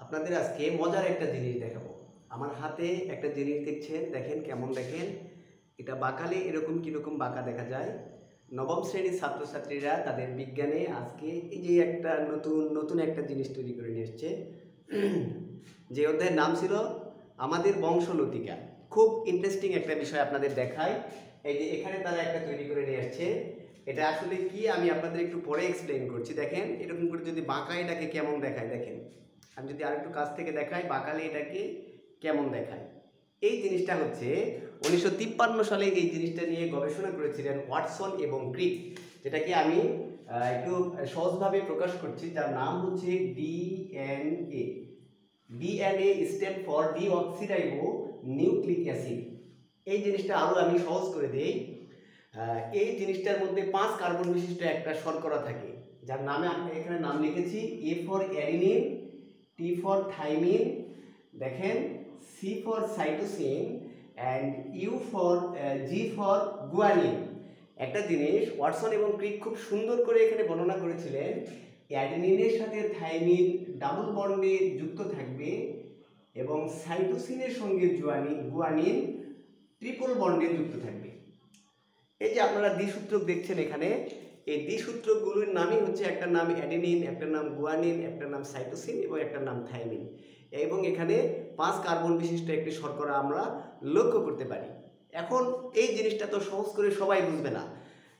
আপনাদের আজকে মজার একটা জিনিস দেখাবো। আমার হাতে একটা জিনিস দেখছেন, দেখেন কেমন দেখেন। এটা বাঁকালে এরকম কীরকম বাঁকা দেখা যায়। নবম শ্রেণীর ছাত্রছাত্রীরা তাদের বিজ্ঞানে আজকে এই যে একটা নতুন একটা জিনিস তৈরি করে নিয়ে এসছে। যে অধ্যায়ের নাম ছিল আমাদের বংশলতিকা। খুব ইন্টারেস্টিং একটা বিষয় আপনাদের দেখায়। এই যে এখানে তারা একটা তৈরি করে নিয়ে আসছে। এটা আসলে কি আমি আপনাদের একটু পরে এক্সপ্লেন করছি। দেখেন এরকম করে যদি বাঁকা এটাকে কেমন দেখায়, দেখেন আমি যদি আরেকটু কাছ থেকে দেখাই বাঁকালে এটাকে কেমন দেখায়। এই জিনিসটা হচ্ছে 1953 সালে এই জিনিসটা নিয়ে গবেষণা করেছিলেন ওয়াটসন এবং ক্রিক, যেটাকে আমি একটু সহজভাবে প্রকাশ করছি, যার নাম হচ্ছে DNA. DNA stand for deoxyribo nucleic acid. এই জিনিসটা আরও আমি সহজ করে দিই। এই জিনিসটার মধ্যে 5 কার্বন বিশিষ্ট একটা শর্করা থাকে, যার নামে আমি এখানে নাম লিখেছি। A for adenine, T for thymine, দেখেন C for cytosine and G for guanine. একটা জিনিস ওয়াটসন এবং ক্রিক খুব সুন্দর করে এখানে বর্ণনা করেছিলেন। অ্যাডিনিনের সাথে থাইমিন ডাবল বন্ডে যুক্ত থাকবে এবং সাইটোসিনের সঙ্গে গুয়ানিন ট্রিপল বন্ডে যুক্ত থাকবে। এই যে আপনারা দ্বিসূত্রক দেখছেন এখানে, এই দ্বিসূত্রকগুলোর নামই হচ্ছে, একটা নাম অ্যাডেনিন, একটা নাম গুয়ানিন, একটা নাম সাইটোসিন এবং একটা নাম থাইমিন। এবং এখানে 5 কার্বন বিশিষ্ট একটি শর্করা আমরা লক্ষ্য করতে পারি। এখন এই জিনিসটা তো সহজ করে সবাই বুঝবে না।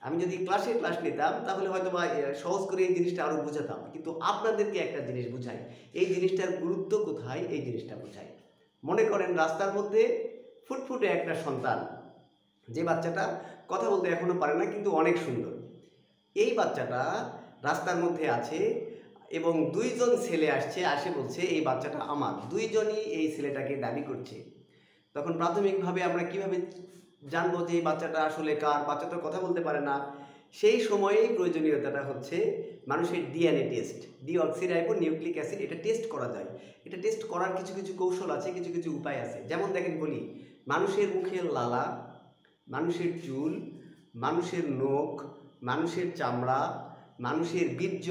আমি যদি ক্লাস নিতাম তাহলে হয়তো বা সহজ করে এই জিনিসটা আরও বোঝাতাম, কিন্তু আপনাদেরকে একটা জিনিস বুঝাই, এই জিনিসটার গুরুত্ব কোথায় এই জিনিসটা বোঝাই। মনে করেন রাস্তার মধ্যে ফুটফুটে একটা সন্তান, যে বাচ্চাটা কথা বলতে এখনো পারে না কিন্তু অনেক সুন্দর। এই বাচ্চাটা রাস্তার মধ্যে আছে এবং 2 জন ছেলে আসে বলছে এই বাচ্চাটা আমার। 2 জনই এই ছেলেটাকে দাবি করছে। তখন প্রাথমিকভাবে আমরা কিভাবে জানবো যে এই বাচ্চাটা আসলে কার? বাচ্চা তো কথা বলতে পারে না। সেই সময়েই প্রয়োজনীয়তাটা হচ্ছে মানুষের DNA test, deoxyribo nucleic acid. এটা টেস্ট করা যায়। এটা টেস্ট করার কিছু কৌশল আছে, কিছু উপায় আছে। যেমন দেখেন বলি, মানুষের মুখের লালা, মানুষের চুল, মানুষের নখ, মানুষের চামড়া, মানুষের বীর্য,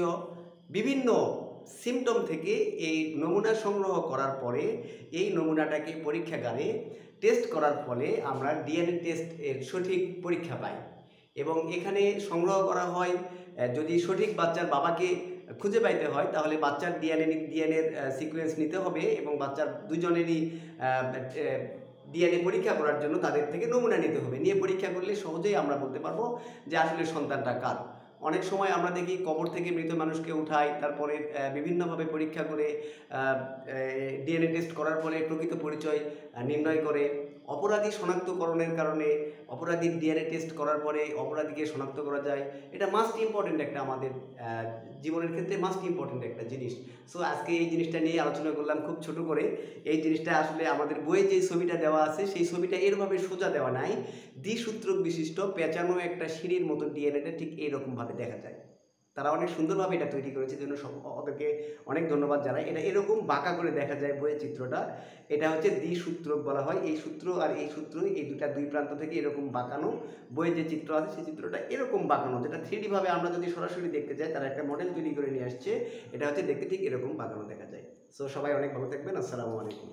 বিভিন্ন সিমটম থেকে এই নমুনা সংগ্রহ করার পরে এই নমুনাটাকে পরীক্ষাগারে টেস্ট করার ফলে আমরা ডিএনএ টেস্ট এর সঠিক পরীক্ষা পাই। এবং এখানে সংগ্রহ করা হয়, যদি সঠিক বাচ্চার বাবাকে খুঁজে পাইতে হয় তাহলে বাচ্চার ডিএনএর সিকোয়েন্স নিতে হবে এবং বাচ্চার 2 জনেরই ডিএনএ পরীক্ষা করার জন্য তাদের থেকে নমুনা নিতে হবে। নিয়ে পরীক্ষা করলে সহজেই আমরা বলতে পারবো যে আসলে সন্তানটা কার। অনেক সময় আমরা দেখি কবর থেকে মৃত মানুষকে উঠাই, তারপরে বিভিন্নভাবে পরীক্ষা করে ডিএনএ টেস্ট করার পরে প্রকৃত পরিচয় নির্ণয় করে। অপরাধী শনাক্তকরণের কারণে অপরাধীর ডিএনএ টেস্ট করার পরে অপরাধীকে শনাক্ত করা যায়। এটা মাস্ট ইম্পর্টেন্ট একটা আমাদের জীবনের ক্ষেত্রে মাস্ট ইম্পর্টেন্ট একটা জিনিস। সো আজকে এই জিনিসটা নিয়ে আলোচনা করলাম খুব ছোট করে। এই জিনিসটা আসলে আমাদের বইয়ে যে ছবিটা দেওয়া আছে সেই ছবিটা এরভাবে সোজা দেওয়া নাই, দ্বিসূত্রক বিশিষ্ট পেঁচানো একটা সিঁড়ির মতো ডিএনএটা ঠিক এইরকমভাবে দেখা যায়। তারা অনেক সুন্দরভাবে এটা তৈরি করেছে, জন্য ওদেরকে অনেক ধন্যবাদ জানাই। এটা এরকম বাঁকা করে দেখা যায় বইয়ের চিত্রটা। এটা হচ্ছে দ্বিসূত্রক বলা হয়। এই সূত্র আর এই সূত্র, এই দুই প্রান্ত থেকে এরকম বাঁকানো। বইয়ের যে চিত্র আছে সেই চিত্রটা এরকম বাঁকানো, যেটা 3D ভাবে আমরা যদি সরাসরি দেখতে যাই, তারা একটা মডেল তৈরি করে নিয়ে আসছে। এটা হচ্ছে দেখতে ঠিক এরকম বাঁকানো দেখা যায়। সো সবাই অনেক ভালো থাকবেন। আসসালামু আলাইকুম।